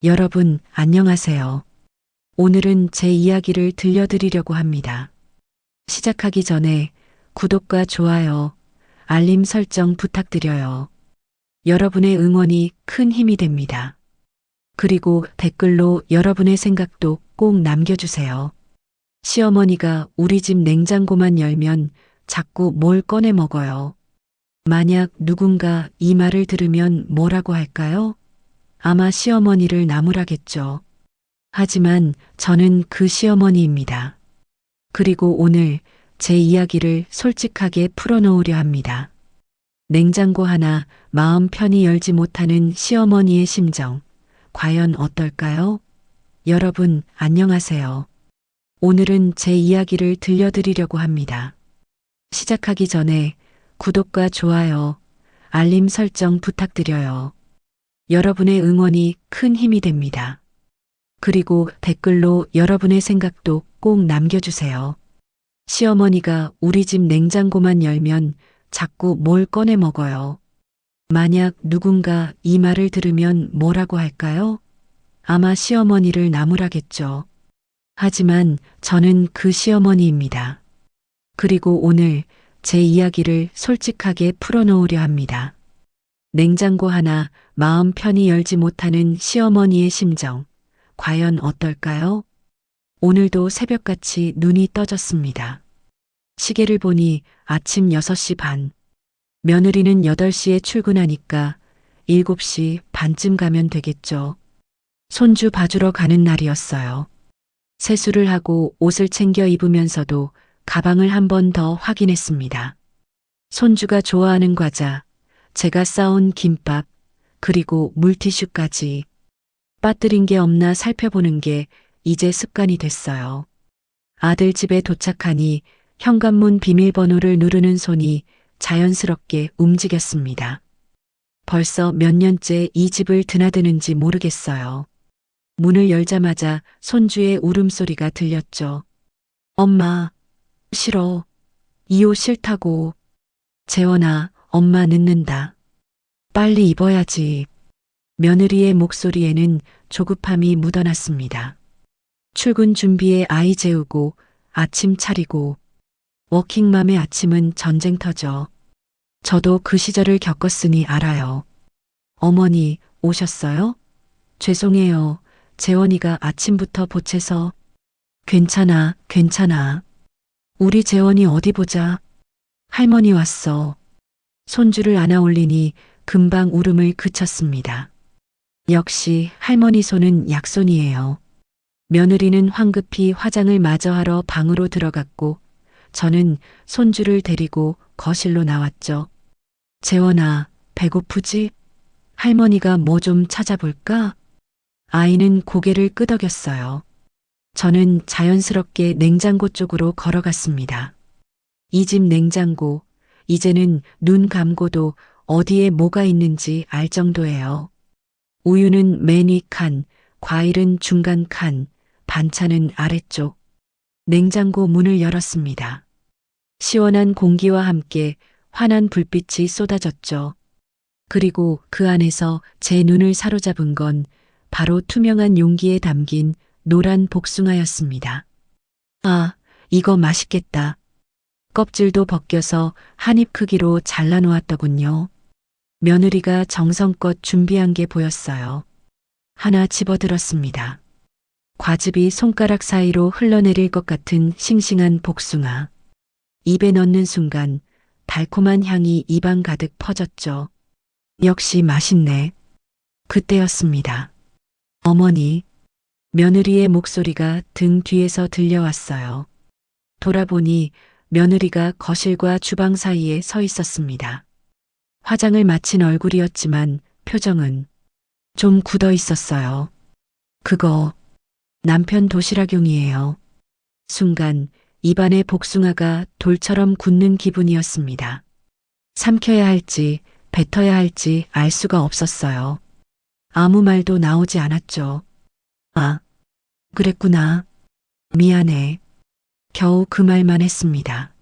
여러분, 안녕하세요. 오늘은 제 이야기를 들려드리려고 합니다. 시작하기 전에 구독과 좋아요, 알림 설정 부탁드려요. 여러분의 응원이 큰 힘이 됩니다. 그리고 댓글로 여러분의 생각도 꼭 남겨주세요. 시어머니가 우리 집 냉장고만 열면 자꾸 뭘 꺼내 먹어요. 만약 누군가 이 말을 들으면 뭐라고 할까요? 아마 시어머니를 나무라겠죠. 하지만 저는 그 시어머니입니다. 그리고 오늘 제 이야기를 솔직하게 풀어놓으려 합니다. 냉장고 하나 마음 편히 열지 못하는 시어머니의 심정, 과연 어떨까요? 여러분, 안녕하세요. 오늘은 제 이야기를 들려드리려고 합니다. 시작하기 전에 구독과 좋아요, 알림 설정 부탁드려요. 여러분의 응원이 큰 힘이 됩니다. 그리고 댓글로 여러분의 생각도 꼭 남겨주세요. 시어머니가 우리 집 냉장고만 열면 자꾸 뭘 꺼내 먹어요. 만약 누군가 이 말을 들으면 뭐라고 할까요? 아마 시어머니를 나무라겠죠. 하지만 저는 그 시어머니입니다. 그리고 오늘 제 이야기를 솔직하게 풀어놓으려 합니다. 냉장고 하나 마음 편히 열지 못하는 시어머니의 심정, 과연 어떨까요? 오늘도 새벽같이 눈이 떠졌습니다. 시계를 보니 아침 6시 반. 며느리는 8시에 출근하니까 7시 반쯤 가면 되겠죠. 손주 봐주러 가는 날이었어요. 세수를 하고 옷을 챙겨 입으면서도 가방을 한 번 더 확인했습니다. 손주가 좋아하는 과자, 제가 싸온 김밥, 그리고 물티슈까지 빠뜨린 게 없나 살펴보는 게 이제 습관이 됐어요. 아들 집에 도착하니 현관문 비밀번호를 누르는 손이 자연스럽게 움직였습니다. 벌써 몇 년째 이 집을 드나드는지 모르겠어요. 문을 열자마자 손주의 울음소리가 들렸죠. 엄마, 싫어. 이 옷 싫다고. 재원아, 엄마 늦는다. 빨리 입어야지. 며느리의 목소리에는 조급함이 묻어났습니다. 출근 준비에 아이 재우고 아침 차리고 워킹맘의 아침은 전쟁터죠. 저도 그 시절을 겪었으니 알아요. 어머니, 오셨어요? 죄송해요. 재원이가 아침부터 보채서. 괜찮아, 괜찮아. 우리 재원이 어디 보자. 할머니 왔어. 손주를 안아 올리니 금방 울음을 그쳤습니다. 역시 할머니 손은 약손이에요. 며느리는 황급히 화장을 마저 하러 방으로 들어갔고 저는 손주를 데리고 거실로 나왔죠. 재원아, 배고프지? 할머니가 뭐 좀 찾아볼까? 아이는 고개를 끄덕였어요. 저는 자연스럽게 냉장고 쪽으로 걸어갔습니다. 이 집 냉장고, 이제는 눈 감고도 어디에 뭐가 있는지 알 정도예요. 우유는 맨 위 칸, 과일은 중간 칸, 반찬은 아래쪽. 냉장고 문을 열었습니다. 시원한 공기와 함께 환한 불빛이 쏟아졌죠. 그리고 그 안에서 제 눈을 사로잡은 건 바로 투명한 용기에 담긴 노란 복숭아였습니다. 아, 이거 맛있겠다. 껍질도 벗겨서 한 입 크기로 잘라놓았더군요. 며느리가 정성껏 준비한 게 보였어요. 하나 집어들었습니다. 과즙이 손가락 사이로 흘러내릴 것 같은 싱싱한 복숭아. 입에 넣는 순간 달콤한 향이 입안 가득 퍼졌죠. 역시 맛있네. 그때였습니다. 어머니, 며느리의 목소리가 등 뒤에서 들려왔어요. 돌아보니 며느리가 거실과 주방 사이에 서 있었습니다. 화장을 마친 얼굴이었지만 표정은 좀 굳어 있었어요. 그거 남편 도시락용이에요. 순간 입안에 복숭아가 돌처럼 굳는 기분이었습니다. 삼켜야 할지 뱉어야 할지 알 수가 없었어요. 아무 말도 나오지 않았죠. 아, 그랬구나. 미안해. 겨우 그 말만 했습니다.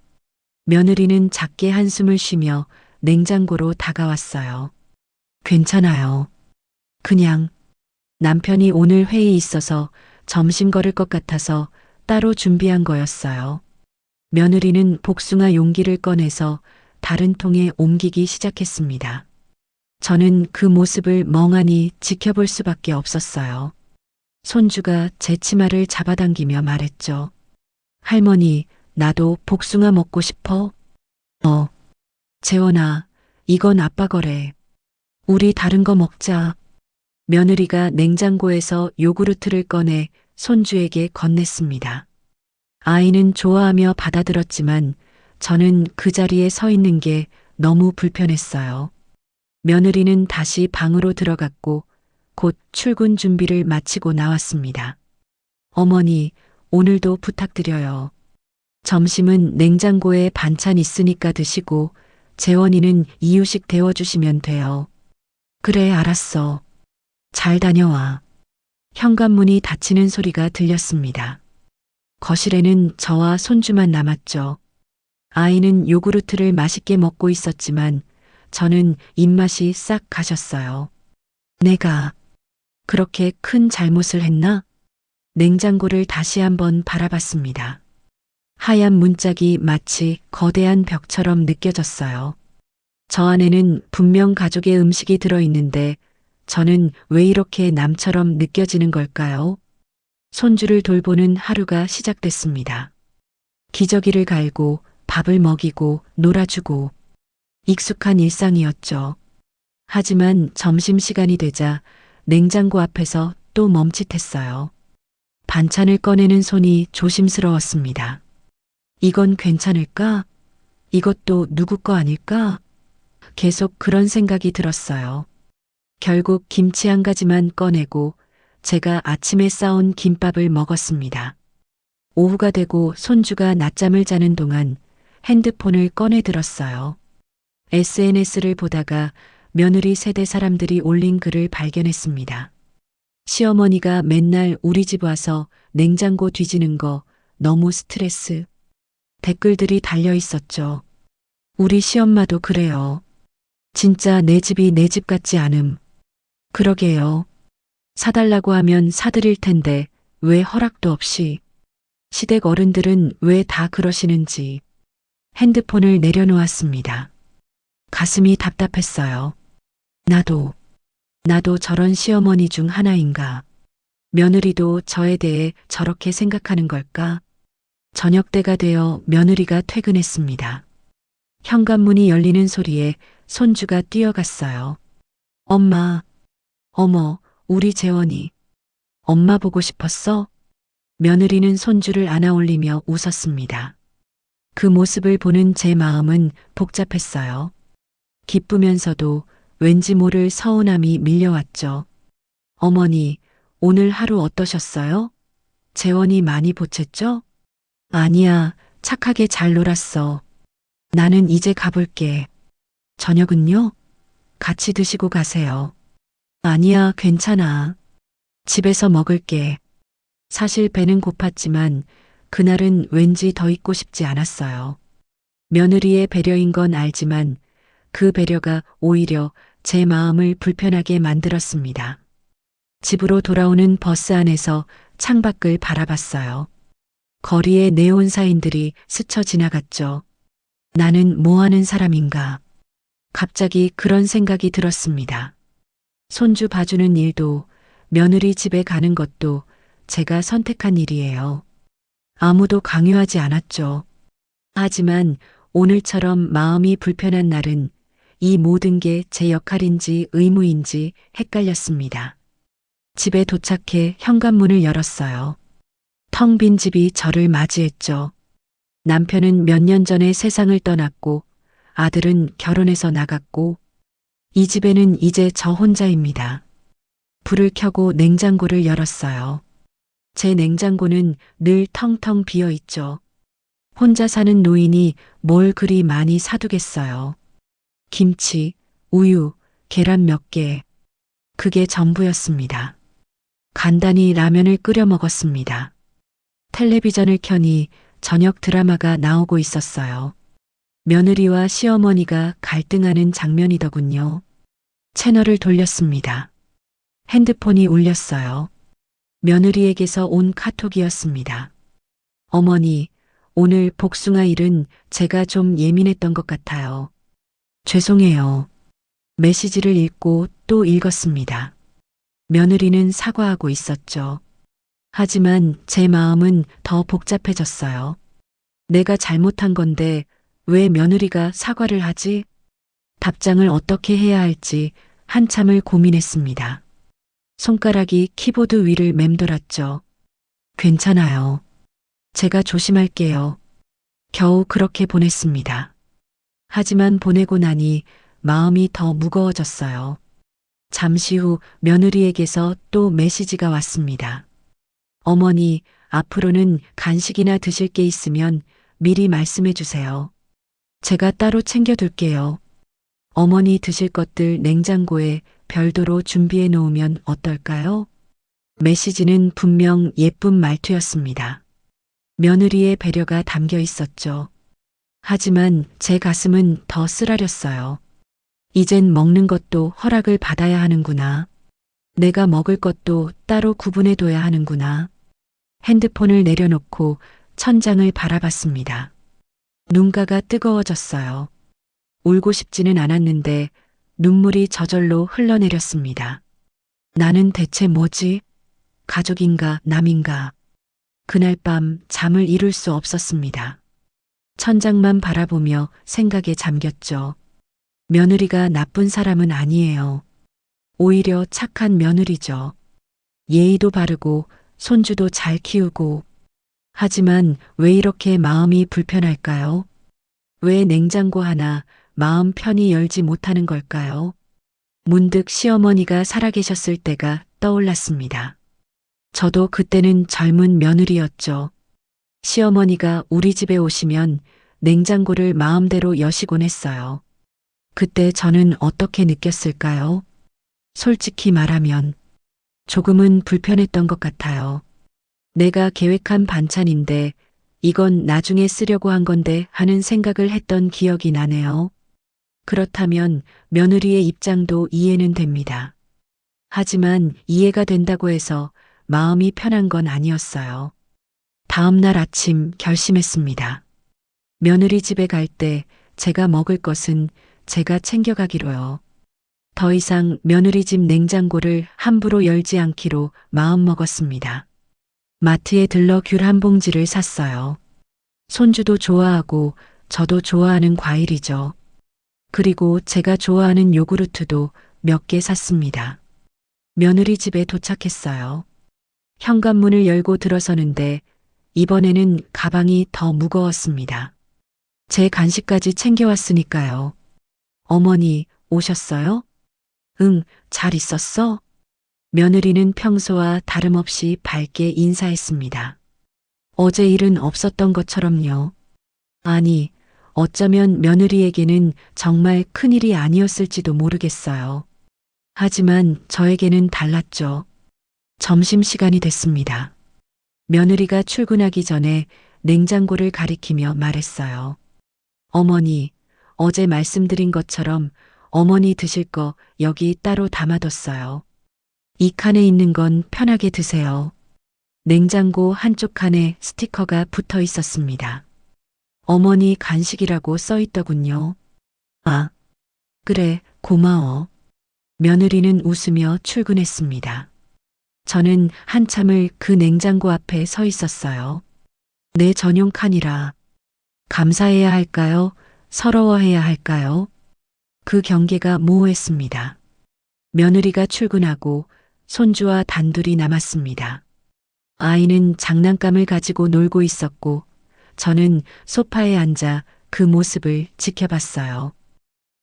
며느리는 작게 한숨을 쉬며 냉장고로 다가왔어요. 괜찮아요. 그냥 남편이 오늘 회의 있어서 점심 거를 것 같아서 따로 준비한 거였어요. 며느리는 복숭아 용기를 꺼내서 다른 통에 옮기기 시작했습니다. 저는 그 모습을 멍하니 지켜볼 수밖에 없었어요. 손주가 제 치마를 잡아당기며 말했죠. 할머니, 나도 복숭아 먹고 싶어. 재원아, 이건 아빠 거래. 우리 다른 거 먹자. 며느리가 냉장고에서 요구르트를 꺼내 손주에게 건넸습니다. 아이는 좋아하며 받아들었지만 저는 그 자리에 서 있는 게 너무 불편했어요. 며느리는 다시 방으로 들어갔고 곧 출근 준비를 마치고 나왔습니다. 어머니, 오늘도 부탁드려요. 점심은 냉장고에 반찬 있으니까 드시고 재원이는 이유식 데워주시면 돼요. 그래, 알았어. 잘 다녀와. 현관문이 닫히는 소리가 들렸습니다. 거실에는 저와 손주만 남았죠. 아이는 요구르트를 맛있게 먹고 있었지만 저는 입맛이 싹 가셨어요. 내가 그렇게 큰 잘못을 했나? 냉장고를 다시 한번 바라봤습니다. 하얀 문짝이 마치 거대한 벽처럼 느껴졌어요. 저 안에는 분명 가족의 음식이 들어있는데 저는 왜 이렇게 남처럼 느껴지는 걸까요? 손주를 돌보는 하루가 시작됐습니다. 기저귀를 갈고 밥을 먹이고 놀아주고 익숙한 일상이었죠. 하지만 점심시간이 되자 냉장고 앞에서 또 멈칫했어요. 반찬을 꺼내는 손이 조심스러웠습니다. 이건 괜찮을까? 이것도 누구 거 아닐까? 계속 그런 생각이 들었어요. 결국 김치 한 가지만 꺼내고 제가 아침에 싸온 김밥을 먹었습니다. 오후가 되고 손주가 낮잠을 자는 동안 핸드폰을 꺼내 들었어요. SNS를 보다가 며느리 세대 사람들이 올린 글을 발견했습니다. 시어머니가 맨날 우리 집 와서 냉장고 뒤지는 거 너무 스트레스. 댓글들이 달려 있었죠. 우리 시엄마도 그래요. 진짜 내 집이 내 집 같지 않음. 그러게요. 사달라고 하면 사드릴 텐데 왜 허락도 없이. 시댁 어른들은 왜 다 그러시는지. 핸드폰을 내려놓았습니다. 가슴이 답답했어요. 나도 저런 시어머니 중 하나인가. 며느리도 저에 대해 저렇게 생각하는 걸까? 저녁 때가 되어 며느리가 퇴근했습니다. 현관문이 열리는 소리에 손주가 뛰어갔어요. 엄마, 어머, 우리 재원이. 엄마 보고 싶었어? 며느리는 손주를 안아 올리며 웃었습니다. 그 모습을 보는 제 마음은 복잡했어요. 기쁘면서도 왠지 모를 서운함이 밀려왔죠. 어머니, 오늘 하루 어떠셨어요? 재원이 많이 보챘죠? 아니야, 착하게 잘 놀았어. 나는 이제 가볼게. 저녁은요? 같이 드시고 가세요. 아니야, 괜찮아. 집에서 먹을게. 사실 배는 고팠지만 그날은 왠지 더 있고 싶지 않았어요. 며느리의 배려인 건 알지만 그 배려가 오히려 제 마음을 불편하게 만들었습니다. 집으로 돌아오는 버스 안에서 창밖을 바라봤어요. 거리에 네온사인들이 스쳐 지나갔죠. 나는 뭐 하는 사람인가? 갑자기 그런 생각이 들었습니다. 손주 봐주는 일도 며느리 집에 가는 것도 제가 선택한 일이에요. 아무도 강요하지 않았죠. 하지만 오늘처럼 마음이 불편한 날은 이 모든 게 제 역할인지 의무인지 헷갈렸습니다. 집에 도착해 현관문을 열었어요. 텅 빈 집이 저를 맞이했죠. 남편은 몇 년 전에 세상을 떠났고 아들은 결혼해서 나갔고 이 집에는 이제 저 혼자입니다. 불을 켜고 냉장고를 열었어요. 제 냉장고는 늘 텅텅 비어 있죠. 혼자 사는 노인이 뭘 그리 많이 사두겠어요. 김치, 우유, 계란 몇 개. 그게 전부였습니다. 간단히 라면을 끓여 먹었습니다. 텔레비전을 켜니 저녁 드라마가 나오고 있었어요. 며느리와 시어머니가 갈등하는 장면이더군요. 채널을 돌렸습니다. 핸드폰이 울렸어요. 며느리에게서 온 카톡이었습니다. 어머니, 오늘 복숭아 일은 제가 좀 예민했던 것 같아요. 죄송해요. 메시지를 읽고 또 읽었습니다. 며느리는 사과하고 있었죠. 하지만 제 마음은 더 복잡해졌어요. 내가 잘못한 건데 왜 며느리가 사과를 하지? 답장을 어떻게 해야 할지 한참을 고민했습니다. 손가락이 키보드 위를 맴돌았죠. 괜찮아요. 제가 조심할게요. 겨우 그렇게 보냈습니다. 하지만 보내고 나니 마음이 더 무거워졌어요. 잠시 후 며느리에게서 또 메시지가 왔습니다. 어머니, 앞으로는 간식이나 드실 게 있으면 미리 말씀해 주세요. 제가 따로 챙겨둘게요. 어머니 드실 것들 냉장고에 별도로 준비해 놓으면 어떨까요? 메시지는 분명 예쁜 말투였습니다. 며느리의 배려가 담겨 있었죠. 하지만 제 가슴은 더 쓰라렸어요. 이젠 먹는 것도 허락을 받아야 하는구나. 내가 먹을 것도 따로 구분해 둬야 하는구나. 핸드폰을 내려놓고 천장을 바라봤습니다. 눈가가 뜨거워졌어요. 울고 싶지는 않았는데 눈물이 저절로 흘러내렸습니다. 나는 대체 뭐지? 가족인가 남인가? 그날 밤 잠을 이룰 수 없었습니다. 천장만 바라보며 생각에 잠겼죠. 며느리가 나쁜 사람은 아니에요. 오히려 착한 며느리죠. 예의도 바르고 손주도 잘 키우고. 하지만 왜 이렇게 마음이 불편할까요? 왜 냉장고 하나 마음 편히 열지 못하는 걸까요? 문득 시어머니가 살아계셨을 때가 떠올랐습니다. 저도 그때는 젊은 며느리였죠. 시어머니가 우리 집에 오시면 냉장고를 마음대로 여시곤 했어요. 그때 저는 어떻게 느꼈을까요? 솔직히 말하면 조금은 불편했던 것 같아요. 내가 계획한 반찬인데 이건 나중에 쓰려고 한 건데 하는 생각을 했던 기억이 나네요. 그렇다면 며느리의 입장도 이해는 됩니다. 하지만 이해가 된다고 해서 마음이 편한 건 아니었어요. 다음 날 아침 결심했습니다. 며느리 집에 갈 때 제가 먹을 것은 제가 챙겨가기로요. 더 이상 며느리 집 냉장고를 함부로 열지 않기로 마음먹었습니다. 마트에 들러 귤 한 봉지를 샀어요. 손주도 좋아하고 저도 좋아하는 과일이죠. 그리고 제가 좋아하는 요구르트도 몇 개 샀습니다. 며느리 집에 도착했어요. 현관문을 열고 들어서는데 이번에는 가방이 더 무거웠습니다. 제 간식까지 챙겨왔으니까요. 어머니, 오셨어요? 응, 잘 있었어? 며느리는 평소와 다름없이 밝게 인사했습니다. 어제 일은 없었던 것처럼요. 아니, 어쩌면 며느리에게는 정말 큰일이 아니었을지도 모르겠어요. 하지만 저에게는 달랐죠. 점심시간이 됐습니다. 며느리가 출근하기 전에 냉장고를 가리키며 말했어요. 어머니, 어제 말씀드린 것처럼 어머니 드실 거 여기 따로 담아뒀어요. 이 칸에 있는 건 편하게 드세요. 냉장고 한쪽 칸에 스티커가 붙어 있었습니다. 어머니 간식이라고 써 있더군요. 아, 그래, 고마워. 며느리는 웃으며 출근했습니다. 저는 한참을 그 냉장고 앞에 서 있었어요. 내 전용 칸이라. 감사해야 할까요? 서러워해야 할까요? 그 경계가 모호했습니다. 며느리가 출근하고 손주와 단둘이 남았습니다. 아이는 장난감을 가지고 놀고 있었고 저는 소파에 앉아 그 모습을 지켜봤어요.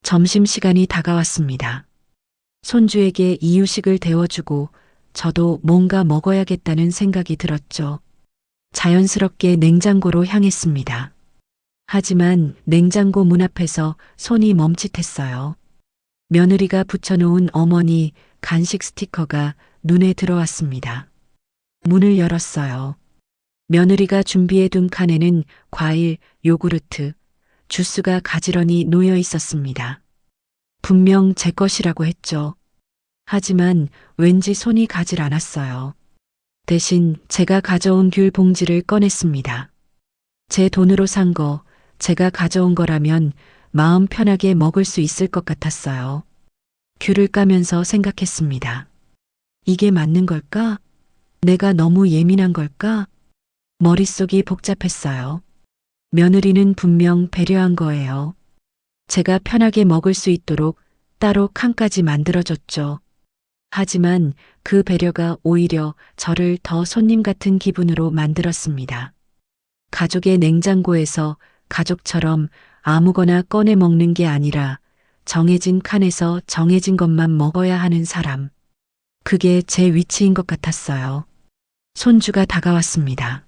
점심시간이 다가왔습니다. 손주에게 이유식을 데워주고 저도 뭔가 먹어야겠다는 생각이 들었죠. 자연스럽게 냉장고로 향했습니다. 하지만 냉장고 문 앞에서 손이 멈칫했어요. 며느리가 붙여놓은 어머니 간식 스티커가 눈에 들어왔습니다. 문을 열었어요. 며느리가 준비해둔 칸에는 과일, 요구르트, 주스가 가지런히 놓여 있었습니다. 분명 제 것이라고 했죠. 하지만 왠지 손이 가질 않았어요. 대신 제가 가져온 귤 봉지를 꺼냈습니다. 제 돈으로 산 거, 제가 가져온 거라면 마음 편하게 먹을 수 있을 것 같았어요. 귤을 까면서 생각했습니다. 이게 맞는 걸까? 내가 너무 예민한 걸까? 머릿속이 복잡했어요. 며느리는 분명 배려한 거예요. 제가 편하게 먹을 수 있도록 따로 칸까지 만들어줬죠. 하지만 그 배려가 오히려 저를 더 손님 같은 기분으로 만들었습니다. 가족의 냉장고에서 가족처럼 아무거나 꺼내 먹는 게 아니라 정해진 칸에서 정해진 것만 먹어야 하는 사람. 그게 제 위치인 것 같았어요. 손주가 다가왔습니다.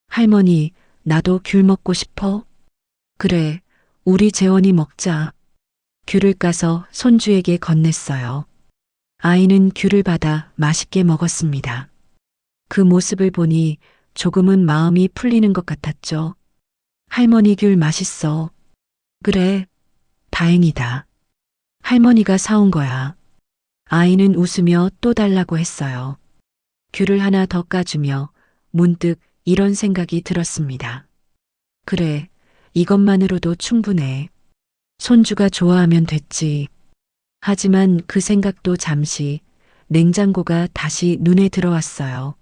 할머니, 나도 귤 먹고 싶어? 그래, 우리 재원이 먹자. 귤을 까서 손주에게 건넸어요. 아이는 귤을 받아 맛있게 먹었습니다. 그 모습을 보니 조금은 마음이 풀리는 것 같았죠. 할머니 귤 맛있어. 그래, 다행이다. 할머니가 사온 거야. 아이는 웃으며 또 달라고 했어요. 귤을 하나 더 까주며 문득 이런 생각이 들었습니다. 그래, 이것만으로도 충분해. 손주가 좋아하면 됐지. 하지만 그 생각도 잠시 냉장고가 다시 눈에 들어왔어요.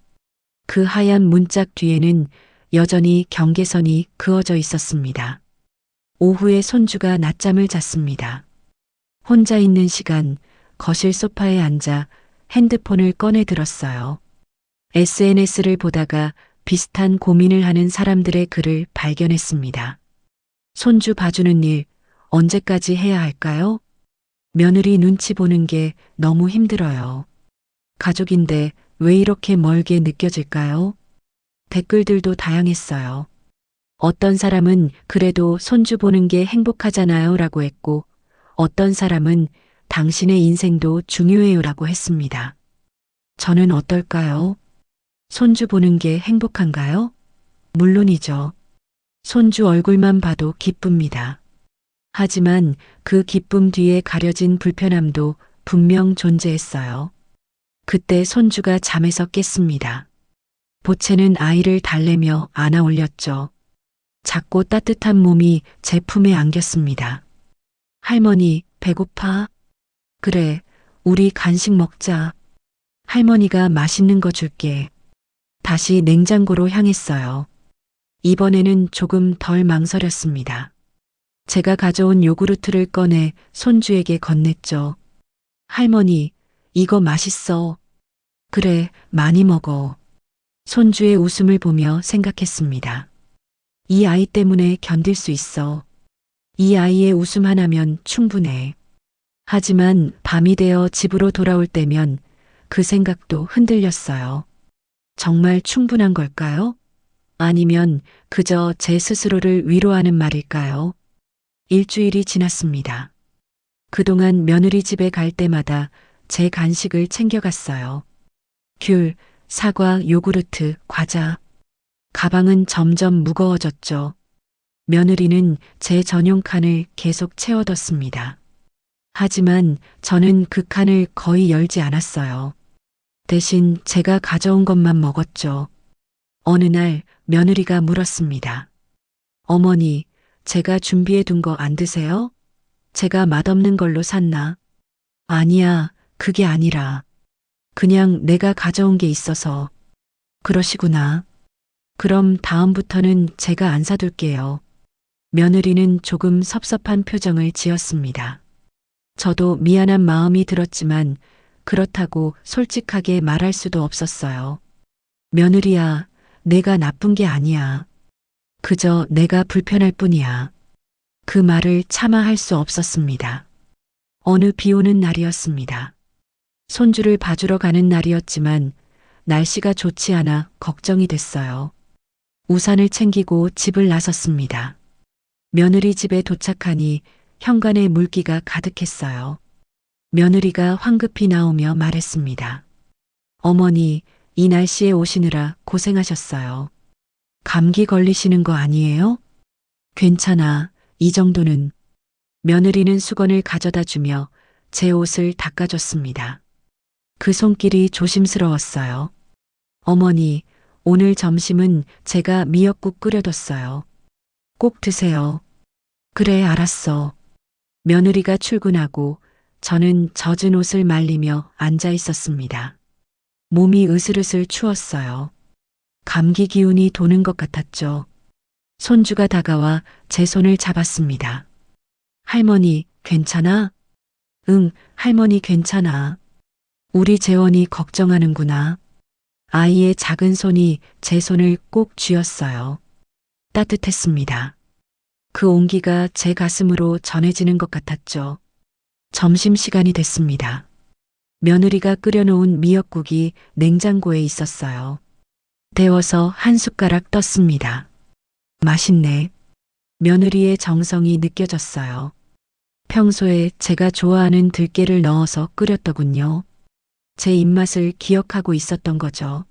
그 하얀 문짝 뒤에는 여전히 경계선이 그어져 있었습니다. 오후에 손주가 낮잠을 잤습니다. 혼자 있는 시간 거실 소파에 앉아 핸드폰을 꺼내 들었어요. SNS를 보다가 비슷한 고민을 하는 사람들의 글을 발견했습니다. 손주 봐주는 일 언제까지 해야 할까요? 며느리 눈치 보는 게 너무 힘들어요. 가족인데 왜 이렇게 멀게 느껴질까요? 댓글들도 다양했어요. 어떤 사람은 그래도 손주 보는 게 행복하잖아요 라고 했고, 어떤 사람은 당신의 인생도 중요해요 라고 했습니다. 저는 어떨까요? 손주 보는 게 행복한가요? 물론이죠. 손주 얼굴만 봐도 기쁩니다. 하지만 그 기쁨 뒤에 가려진 불편함도 분명 존재했어요. 그때 손주가 잠에서 깼습니다. 보채는 아이를 달래며 안아 올렸죠. 작고 따뜻한 몸이 제 품에 안겼습니다. 할머니, 배고파? 그래, 우리 간식 먹자. 할머니가 맛있는 거 줄게. 다시 냉장고로 향했어요. 이번에는 조금 덜 망설였습니다. 제가 가져온 요구르트를 꺼내 손주에게 건넸죠. 할머니, 이거 맛있어. 그래, 많이 먹어. 손주의 웃음을 보며 생각했습니다. 이 아이 때문에 견딜 수 있어. 이 아이의 웃음 하나면 충분해. 하지만 밤이 되어 집으로 돌아올 때면 그 생각도 흔들렸어요. 정말 충분한 걸까요? 아니면 그저 제 스스로를 위로하는 말일까요? 일주일이 지났습니다. 그동안 며느리 집에 갈 때마다 제 간식을 챙겨갔어요. 귤, 사과, 요구르트, 과자. 가방은 점점 무거워졌죠. 며느리는 제 전용 칸을 계속 채워뒀습니다. 하지만 저는 그 칸을 거의 열지 않았어요. 대신 제가 가져온 것만 먹었죠. 어느 날 며느리가 물었습니다. 어머니, 제가 준비해 둔 거 안 드세요? 제가 맛없는 걸로 샀나? 아니야, 그게 아니라. 그냥 내가 가져온 게 있어서. 그러시구나. 그럼 다음부터는 제가 안 사둘게요. 며느리는 조금 섭섭한 표정을 지었습니다. 저도 미안한 마음이 들었지만 그렇다고 솔직하게 말할 수도 없었어요. 며느리야, 내가 나쁜 게 아니야. 그저 내가 불편할 뿐이야. 그 말을 차마 할 수 없었습니다. 어느 비 오는 날이었습니다. 손주를 봐주러 가는 날이었지만 날씨가 좋지 않아 걱정이 됐어요. 우산을 챙기고 집을 나섰습니다. 며느리 집에 도착하니 현관에 물기가 가득했어요. 며느리가 황급히 나오며 말했습니다. 어머니, 이 날씨에 오시느라 고생하셨어요. 감기 걸리시는 거 아니에요? 괜찮아, 이 정도는. 며느리는 수건을 가져다 주며 제 옷을 닦아줬습니다. 그 손길이 조심스러웠어요. 어머니, 오늘 점심은 제가 미역국 끓여뒀어요. 꼭 드세요. 그래, 알았어. 며느리가 출근하고 저는 젖은 옷을 말리며 앉아 있었습니다. 몸이 으슬으슬 추웠어요. 감기 기운이 도는 것 같았죠. 손주가 다가와 제 손을 잡았습니다. 할머니, 괜찮아? 응, 할머니 괜찮아. 우리 재원이 걱정하는구나. 아이의 작은 손이 제 손을 꼭 쥐었어요. 따뜻했습니다. 그 온기가 제 가슴으로 전해지는 것 같았죠. 점심시간이 됐습니다. 며느리가 끓여놓은 미역국이 냉장고에 있었어요. 데워서 한 숟가락 떴습니다. 맛있네. 며느리의 정성이 느껴졌어요. 평소에 제가 좋아하는 들깨를 넣어서 끓였더군요. 제 입맛을 기억하고 있었던 거죠.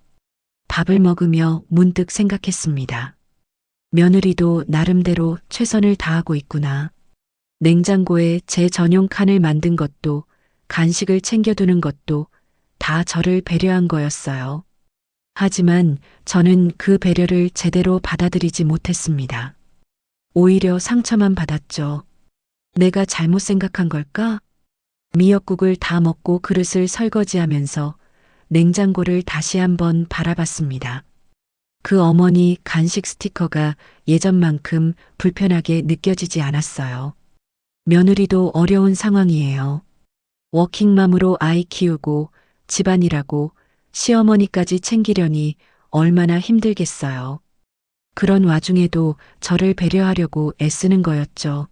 밥을 먹으며 문득 생각했습니다. 며느리도 나름대로 최선을 다하고 있구나. 냉장고에 제 전용 칸을 만든 것도 간식을 챙겨두는 것도 다 저를 배려한 거였어요. 하지만 저는 그 배려를 제대로 받아들이지 못했습니다. 오히려 상처만 받았죠. 내가 잘못 생각한 걸까? 미역국을 다 먹고 그릇을 설거지하면서 냉장고를 다시 한번 바라봤습니다. 그 어머니 간식 스티커가 예전만큼 불편하게 느껴지지 않았어요. 며느리도 어려운 상황이에요. 워킹맘으로 아이 키우고 집안일하고 시어머니까지 챙기려니 얼마나 힘들겠어요. 그런 와중에도 저를 배려하려고 애쓰는 거였죠.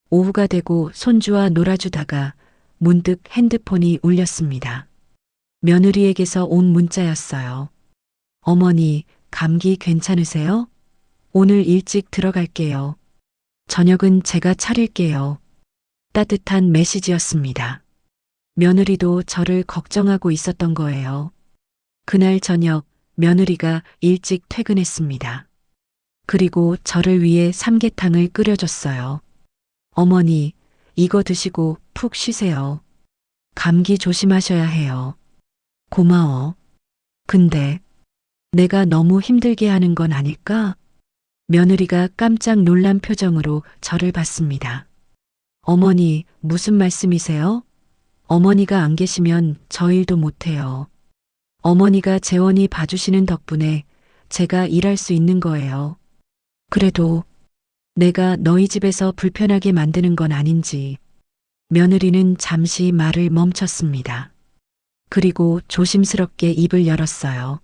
오후가 되고 손주와 놀아주다가 문득 핸드폰이 울렸습니다. 며느리에게서 온 문자였어요. 어머니, 감기 괜찮으세요? 오늘 일찍 들어갈게요. 저녁은 제가 차릴게요. 따뜻한 메시지였습니다. 며느리도 저를 걱정하고 있었던 거예요. 그날 저녁 며느리가 일찍 퇴근했습니다. 그리고 저를 위해 삼계탕을 끓여줬어요. 어머니, 이거 드시고 푹 쉬세요. 감기 조심하셔야 해요. 고마워. 근데 내가 너무 힘들게 하는 건 아닐까? 며느리가 깜짝 놀란 표정으로 저를 봤습니다. 어머니, 무슨 말씀이세요? 어머니가 안 계시면 저 일도 못해요. 어머니가 재원이 봐주시는 덕분에 제가 일할 수 있는 거예요. 그래도 내가 너희 집에서 불편하게 만드는 건 아닌지. 며느리는 잠시 말을 멈췄습니다. 그리고 조심스럽게 입을 열었어요.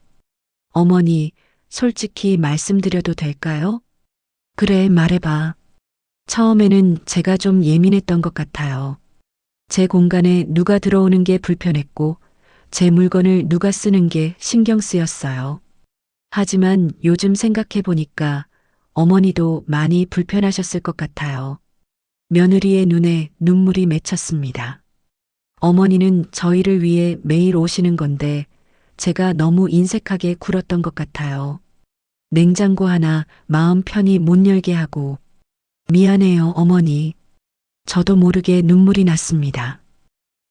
어머니, 솔직히 말씀드려도 될까요? 그래, 말해봐. 처음에는 제가 좀 예민했던 것 같아요. 제 공간에 누가 들어오는 게 불편했고, 제 물건을 누가 쓰는 게 신경 쓰였어요. 하지만 요즘 생각해 보니까 어머니도 많이 불편하셨을 것 같아요. 며느리의 눈에 눈물이 맺혔습니다. 어머니는 저희를 위해 매일 오시는 건데 제가 너무 인색하게 굴었던 것 같아요. 냉장고 하나 마음 편히 못 열게 하고. 미안해요, 어머니. 저도 모르게 눈물이 났습니다.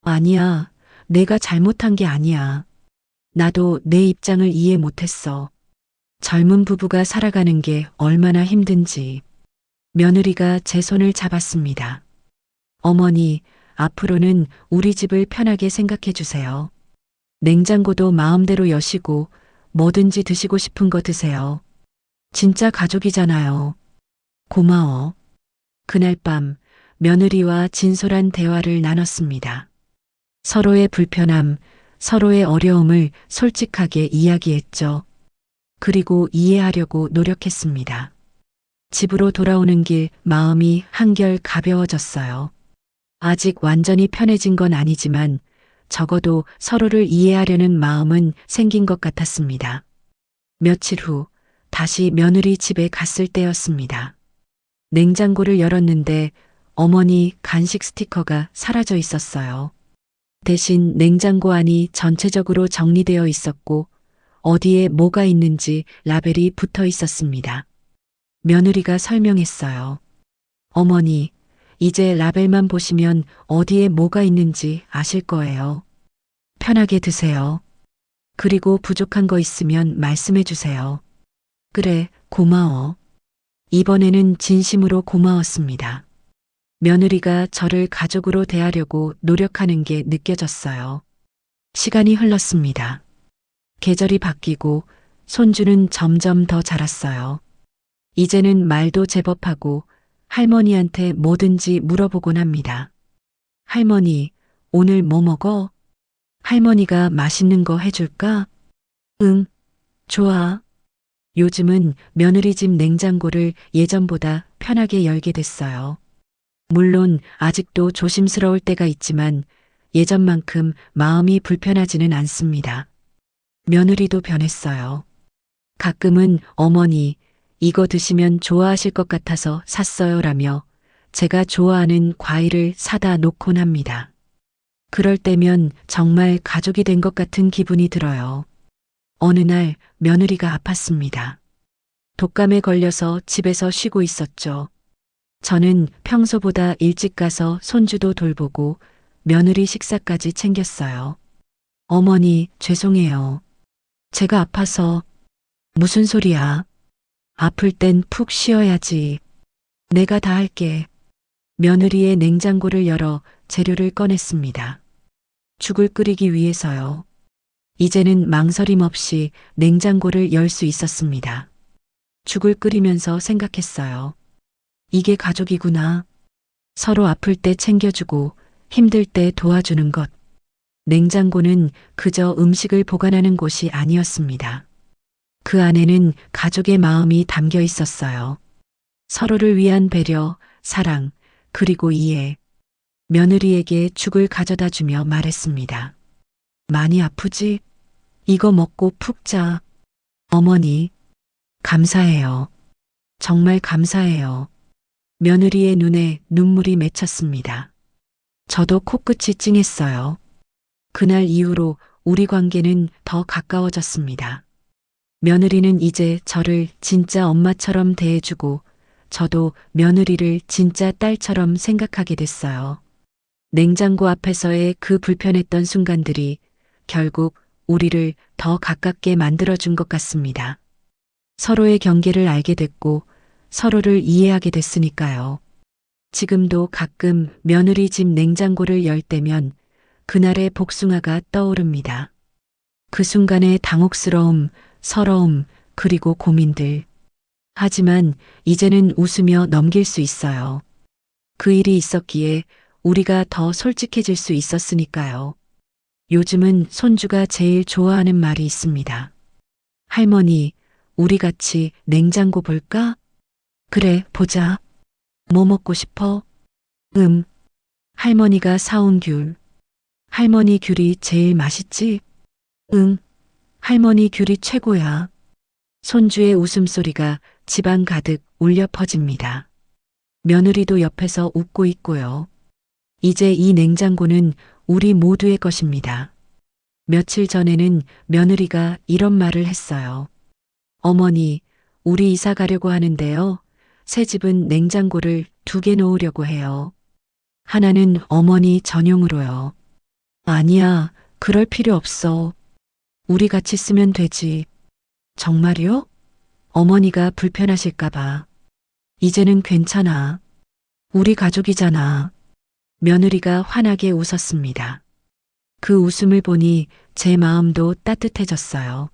아니야, 내가 잘못한 게 아니야. 나도 내 입장을 이해 못했어. 젊은 부부가 살아가는 게 얼마나 힘든지. 며느리가 제 손을 잡았습니다. 어머니, 앞으로는 우리 집을 편하게 생각해 주세요. 냉장고도 마음대로 여시고 뭐든지 드시고 싶은 거 드세요. 진짜 가족이잖아요. 고마워. 그날 밤 며느리와 진솔한 대화를 나눴습니다. 서로의 불편함, 서로의 어려움을 솔직하게 이야기했죠. 그리고 이해하려고 노력했습니다. 집으로 돌아오는 길 마음이 한결 가벼워졌어요. 아직 완전히 편해진 건 아니지만 적어도 서로를 이해하려는 마음은 생긴 것 같았습니다. 며칠 후 다시 며느리 집에 갔을 때였습니다. 냉장고를 열었는데 어머니 간식 스티커가 사라져 있었어요. 대신 냉장고 안이 전체적으로 정리되어 있었고 어디에 뭐가 있는지 라벨이 붙어 있었습니다. 며느리가 설명했어요. 어머니, 이제 라벨만 보시면 어디에 뭐가 있는지 아실 거예요. 편하게 드세요. 그리고 부족한 거 있으면 말씀해 주세요. 그래, 고마워. 이번에는 진심으로 고마웠습니다. 며느리가 저를 가족으로 대하려고 노력하는 게 느껴졌어요. 시간이 흘렀습니다. 계절이 바뀌고 손주는 점점 더 자랐어요. 이제는 말도 제법 하고 할머니한테 뭐든지 물어보곤 합니다. 할머니, 오늘 뭐 먹어? 할머니가 맛있는 거 해줄까? 응, 좋아. 요즘은 며느리 집 냉장고를 예전보다 편하게 열게 됐어요. 물론 아직도 조심스러울 때가 있지만 예전만큼 마음이 불편하지는 않습니다. 며느리도 변했어요. 가끔은 어머니, 이거 드시면 좋아하실 것 같아서 샀어요 라며 제가 좋아하는 과일을 사다 놓곤 합니다. 그럴 때면 정말 가족이 된 것 같은 기분이 들어요. 어느 날 며느리가 아팠습니다. 독감에 걸려서 집에서 쉬고 있었죠. 저는 평소보다 일찍 가서 손주도 돌보고 며느리 식사까지 챙겼어요. 어머니, 죄송해요. 제가 아파서. 무슨 소리야? 아플 땐 푹 쉬어야지. 내가 다 할게. 며느리의 냉장고를 열어 재료를 꺼냈습니다. 죽을 끓이기 위해서요. 이제는 망설임 없이 냉장고를 열 수 있었습니다. 죽을 끓이면서 생각했어요. 이게 가족이구나. 서로 아플 때 챙겨주고 힘들 때 도와주는 것. 냉장고는 그저 음식을 보관하는 곳이 아니었습니다. 그 안에는 가족의 마음이 담겨 있었어요. 서로를 위한 배려, 사랑, 그리고 이해. 며느리에게 죽을 가져다 주며 말했습니다. 많이 아프지? 이거 먹고 푹 자. 어머니, 감사해요. 정말 감사해요. 며느리의 눈에 눈물이 맺혔습니다. 저도 코끝이 찡했어요. 그날 이후로 우리 관계는 더 가까워졌습니다. 며느리는 이제 저를 진짜 엄마처럼 대해주고 저도 며느리를 진짜 딸처럼 생각하게 됐어요. 냉장고 앞에서의 그 불편했던 순간들이 결국 우리를 더 가깝게 만들어준 것 같습니다. 서로의 경계를 알게 됐고 서로를 이해하게 됐으니까요. 지금도 가끔 며느리 집 냉장고를 열 때면 그날의 복숭아가 떠오릅니다. 그 순간의 당혹스러움, 서러움, 그리고 고민들. 하지만 이제는 웃으며 넘길 수 있어요. 그 일이 있었기에 우리가 더 솔직해질 수 있었으니까요. 요즘은 손주가 제일 좋아하는 말이 있습니다. 할머니, 우리 같이 냉장고 볼까? 그래, 보자. 뭐 먹고 싶어? 할머니가 사온 귤. 할머니 귤이 제일 맛있지? 응. 할머니 귤이 최고야. 손주의 웃음소리가 집안 가득 울려 퍼집니다. 며느리도 옆에서 웃고 있고요. 이제 이 냉장고는 우리 모두의 것입니다. 며칠 전에는 며느리가 이런 말을 했어요. 어머니, 우리 이사 가려고 하는데요. 새 집은 냉장고를 2개 놓으려고 해요. 하나는 어머니 전용으로요. 아니야, 그럴 필요 없어. 우리 같이 쓰면 되지. 정말요? 어머니가 불편하실까봐. 이제는 괜찮아. 우리 가족이잖아. 며느리가 환하게 웃었습니다. 그 웃음을 보니 제 마음도 따뜻해졌어요.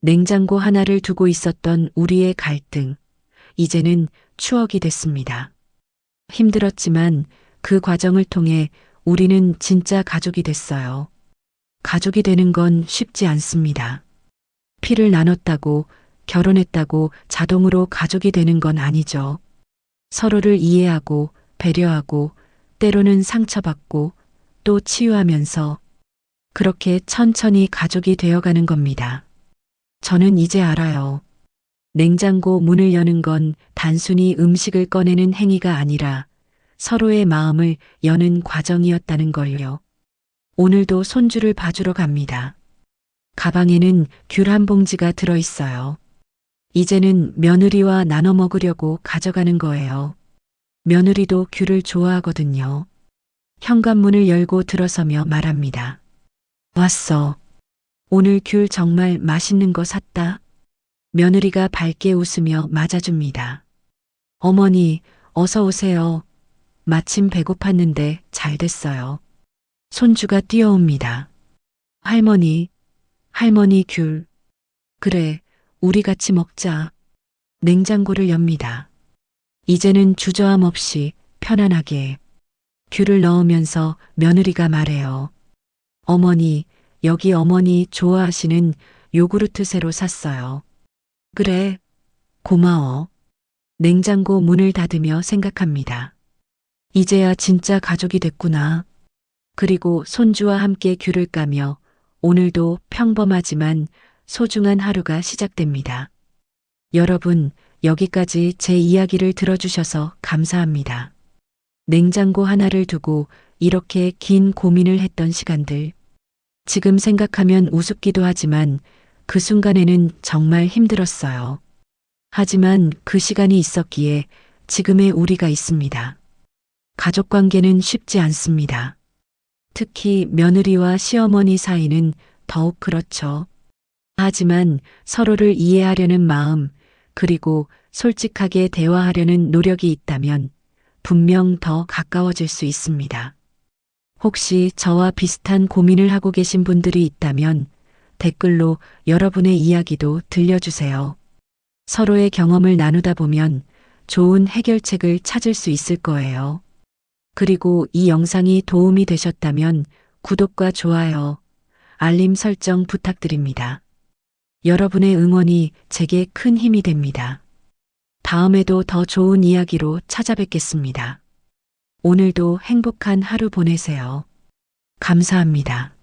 냉장고 하나를 두고 있었던 우리의 갈등. 이제는 추억이 됐습니다. 힘들었지만 그 과정을 통해 우리는 진짜 가족이 됐어요. 가족이 되는 건 쉽지 않습니다. 피를 나눴다고, 결혼했다고 자동으로 가족이 되는 건 아니죠. 서로를 이해하고, 배려하고, 때로는 상처받고, 또 치유하면서 그렇게 천천히 가족이 되어가는 겁니다. 저는 이제 알아요. 냉장고 문을 여는 건 단순히 음식을 꺼내는 행위가 아니라 서로의 마음을 여는 과정이었다는 걸요. 오늘도 손주를 봐주러 갑니다. 가방에는 귤 한 봉지가 들어있어요. 이제는 며느리와 나눠 먹으려고 가져가는 거예요. 며느리도 귤을 좋아하거든요. 현관문을 열고 들어서며 말합니다. 왔어. 오늘 귤 정말 맛있는 거 샀다. 며느리가 밝게 웃으며 맞아줍니다. 어머니, 어서 오세요. 마침 배고팠는데 잘 됐어요. 손주가 뛰어옵니다. 할머니, 할머니 귤. 그래, 우리 같이 먹자. 냉장고를 엽니다. 이제는 주저함 없이 편안하게 귤을 넣으면서 며느리가 말해요. 어머니, 여기 어머니 좋아하시는 요구르트 새로 샀어요. 그래, 고마워. 냉장고 문을 닫으며 생각합니다. 이제야 진짜 가족이 됐구나. 그리고 손주와 함께 귤을 까며 오늘도 평범하지만 소중한 하루가 시작됩니다. 여러분, 여기까지 제 이야기를 들어주셔서 감사합니다. 냉장고 하나를 두고 이렇게 긴 고민을 했던 시간들. 지금 생각하면 우습기도 하지만 그 순간에는 정말 힘들었어요. 하지만 그 시간이 있었기에 지금의 우리가 있습니다. 가족 관계는 쉽지 않습니다. 특히 며느리와 시어머니 사이는 더욱 그렇죠. 하지만 서로를 이해하려는 마음, 그리고 솔직하게 대화하려는 노력이 있다면 분명 더 가까워질 수 있습니다. 혹시 저와 비슷한 고민을 하고 계신 분들이 있다면 댓글로 여러분의 이야기도 들려주세요. 서로의 경험을 나누다 보면 좋은 해결책을 찾을 수 있을 거예요. 그리고 이 영상이 도움이 되셨다면 구독과 좋아요, 알림 설정 부탁드립니다. 여러분의 응원이 제게 큰 힘이 됩니다. 다음에도 더 좋은 이야기로 찾아뵙겠습니다. 오늘도 행복한 하루 보내세요. 감사합니다.